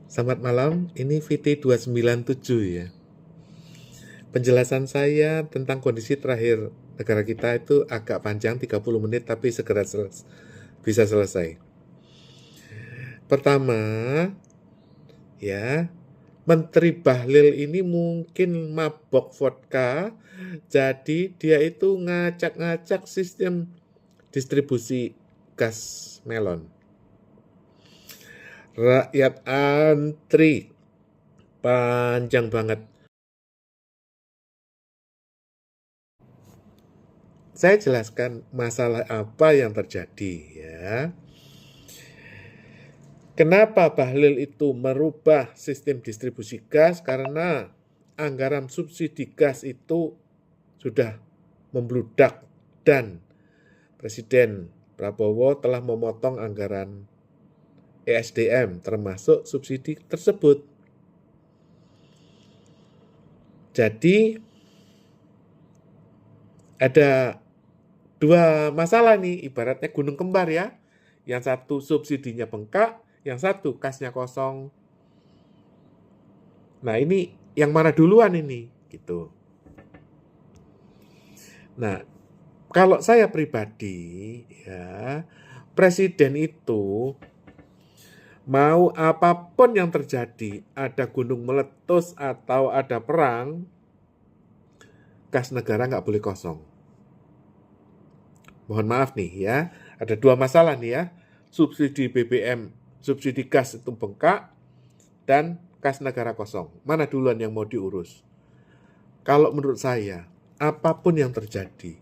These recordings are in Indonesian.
Selamat malam, ini VT297 ya. Penjelasan saya tentang kondisi terakhir negara kita itu agak panjang, 30 menit, tapi segera bisa selesai. Pertama, ya, Menteri Bahlil ini mungkin mabok vodka, jadi dia itu ngacak-ngacak sistem distribusi gas melon. Rakyat antri, panjang banget. Saya jelaskan masalah apa yang terjadi ya. Kenapa Bahlil itu merubah sistem distribusi gas? Karena anggaran subsidi gas itu sudah membludak dan Presiden Prabowo telah memotong anggaran ESDM termasuk subsidi tersebut. Jadi ada dua masalah nih, ibaratnya gunung kembar ya. Yang satu subsidinya bengkak, yang satu kasnya kosong. Nah, ini yang mana duluan ini gitu. Nah, kalau saya pribadi ya, presiden itu mau apapun yang terjadi, ada gunung meletus atau ada perang, kas negara nggak boleh kosong. Mohon maaf nih ya, ada dua masalah nih ya, subsidi BBM, subsidi gas itu bengkak, dan kas negara kosong. Mana duluan yang mau diurus? Kalau menurut saya, apapun yang terjadi,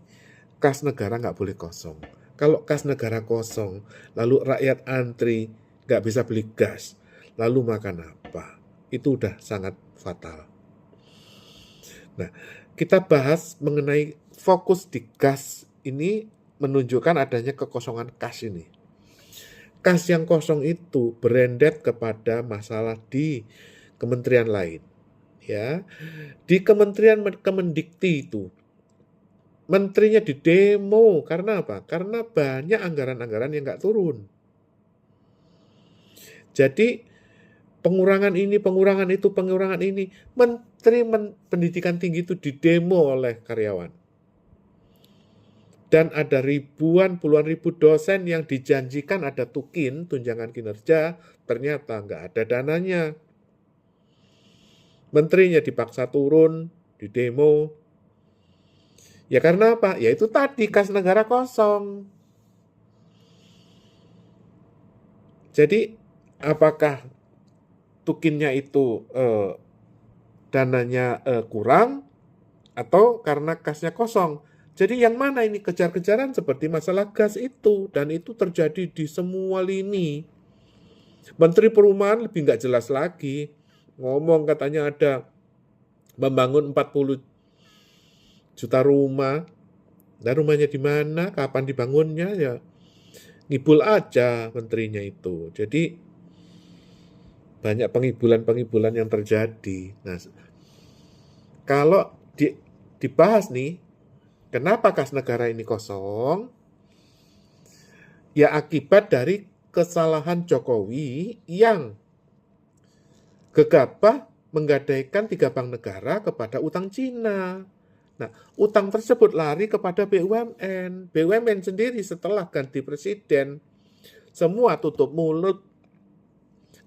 kas negara nggak boleh kosong. Kalau kas negara kosong, lalu rakyat antri nggak bisa beli gas, lalu makan apa? Itu udah sangat fatal. Nah, kita bahas mengenai fokus di gas ini menunjukkan adanya kekosongan kas ini. Kas yang kosong itu berendet kepada masalah di kementerian lain. Ya, di Kementerian Kemendikti itu menterinya didemo karena apa? Karena banyak anggaran-anggaran yang nggak turun. Jadi pengurangan ini, pengurangan itu, pengurangan ini, Menteri Pendidikan Tinggi itu didemo oleh karyawan. Dan ada ribuan, puluhan ribu dosen yang dijanjikan ada tukin, tunjangan kinerja, ternyata nggak ada dananya. Menterinya dipaksa turun, didemo. Ya karena apa? Ya itu tadi, kas negara kosong. Jadi apakah tukinnya itu dananya kurang atau karena kasnya kosong? Jadi yang mana ini kejar-kejaran seperti masalah gas itu, dan itu terjadi di semua lini. Menteri Perumahan lebih nggak jelas lagi, ngomong katanya ada membangun 40 juta rumah. Dan rumahnya di mana, kapan dibangunnya, ya ngibul aja menterinya itu. Jadi banyak pengibulan-pengibulan yang terjadi. Nah, kalau dibahas nih, kenapa kas negara ini kosong? Ya akibat dari kesalahan Jokowi yang gegabah menggadaikan 3 bank negara kepada utang Cina. Nah, utang tersebut lari kepada BUMN. BUMN sendiri setelah ganti presiden, semua tutup mulut,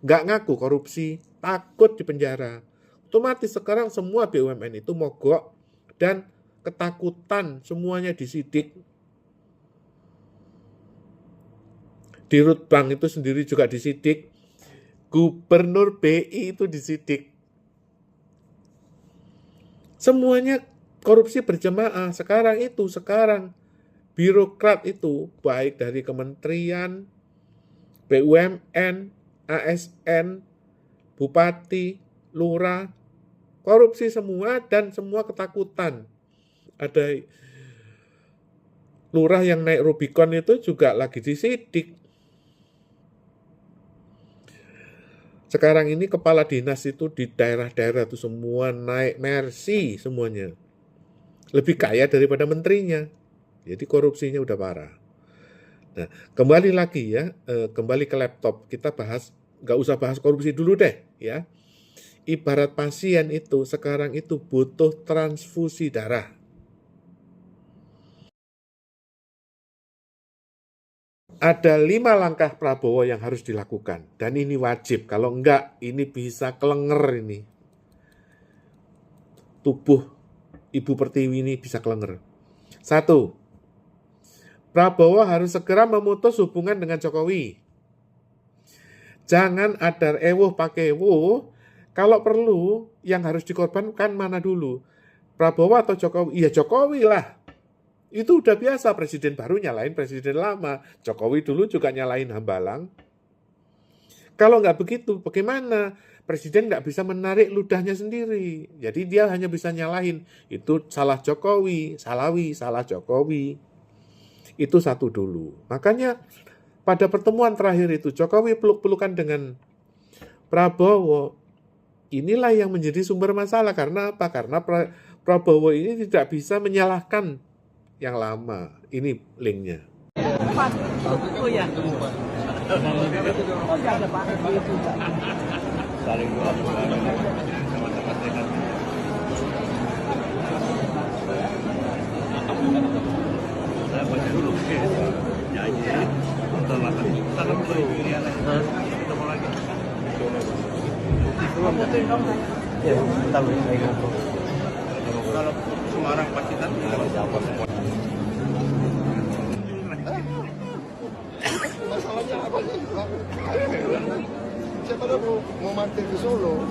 nggak ngaku korupsi, takut di penjara. Otomatis sekarang semua BUMN itu mogok dan ketakutan, semuanya disidik. Di Rutbank itu sendiri juga disidik. Gubernur BI itu disidik. Semuanya korupsi berjamaah. Sekarang birokrat itu baik dari kementerian, BUMN, ASN, bupati, lurah, korupsi semua dan semua ketakutan. Ada lurah yang naik Rubicon itu juga lagi disidik. Sekarang ini kepala dinas itu di daerah-daerah itu semua naik Mercy semuanya. Lebih kaya daripada menterinya. Jadi korupsinya udah parah. Nah, kembali lagi ya, kembali ke laptop. Kita bahas nggak usah bahas korupsi dulu deh ya. Ibarat pasien itu sekarang itu butuh transfusi darah. Ada 5 langkah Prabowo yang harus dilakukan. Dan ini wajib. Kalau enggak, ini bisa kelenger ini. Tubuh Ibu Pertiwi ini bisa kelenger. 1. Prabowo harus segera memutus hubungan dengan Jokowi. Jangan ada ewuh pakai ewuh. Kalau perlu, yang harus dikorbankan mana dulu? Prabowo atau Jokowi? Ya Jokowi lah. Itu udah biasa, presiden baru nyalain presiden lama. Jokowi dulu juga nyalain Hambalang. Kalau nggak begitu, bagaimana? Presiden nggak bisa menarik ludahnya sendiri. Jadi dia hanya bisa nyalahin. Itu salah Jokowi, salah Jokowi. Itu satu dulu. Makanya pada pertemuan terakhir itu, Jokowi peluk-pelukan dengan Prabowo. Inilah yang menjadi sumber masalah. Karena apa? Karena Prabowo ini tidak bisa menyalahkan yang lama. Ini linknya. Oh ya. Saling doa sama-sama sehat. Saya baca dulu nyanyi untuk makan tanam dulu ketemu lagi. Ya, tahu saya kalau Semarang Pacitan kalau Jawa semua. Masalahnya apa sih? Siapa tahu mau mampir ke Solo?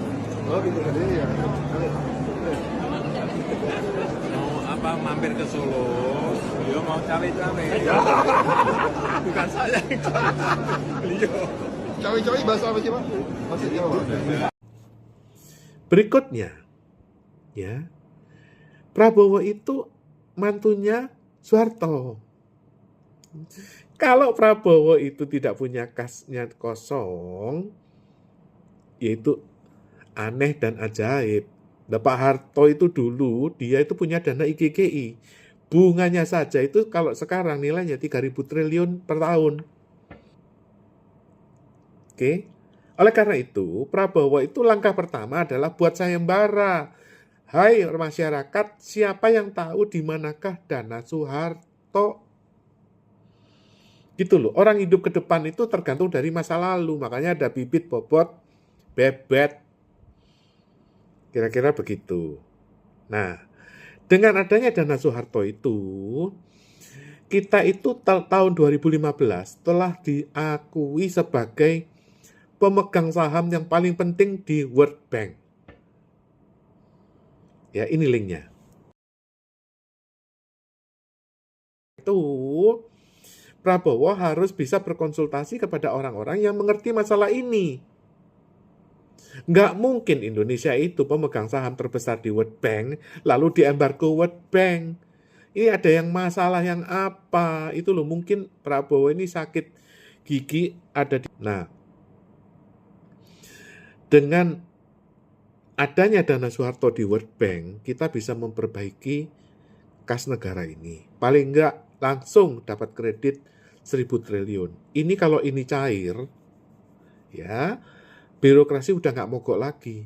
Oh gitu kan ya. Mau apa mampir ke Solo? Beliau mau cawe-cawe. Bukan saya yang beliau. Cawe-cawe bahasa apa sih Pak? Bahasa Jawa. Berikutnya, ya, Prabowo itu mantunya Soeharto. Kalau Prabowo itu tidak punya kasnya kosong, yaitu aneh dan ajaib. Nah, Pak Harto itu dulu, dia itu punya dana IGGI. Bunganya saja itu kalau sekarang nilainya 3.000 triliun per tahun. Oke. Oleh karena itu, Prabowo itu langkah pertama adalah buat sayembara. Hai masyarakat, siapa yang tahu di manakah dana Soeharto? Gitu loh, orang hidup ke depan itu tergantung dari masa lalu. Makanya ada bibit, bobot, bebet. Kira-kira begitu. Nah, dengan adanya dana Soeharto itu, kita itu tahun 2015 telah diakui sebagai pemegang saham yang paling penting di World Bank. Ya, ini linknya. Itu Prabowo harus bisa berkonsultasi kepada orang-orang yang mengerti masalah ini. Nggak mungkin Indonesia itu pemegang saham terbesar di World Bank, lalu diembargo World Bank. Ini ada yang masalah yang apa? Itu loh, mungkin Prabowo ini sakit gigi ada di... Nah, dengan adanya dana Soeharto di World Bank, kita bisa memperbaiki kas negara ini. Paling enggak langsung dapat kredit 1.000 triliun. Ini kalau ini cair, ya, birokrasi udah nggak mogok lagi.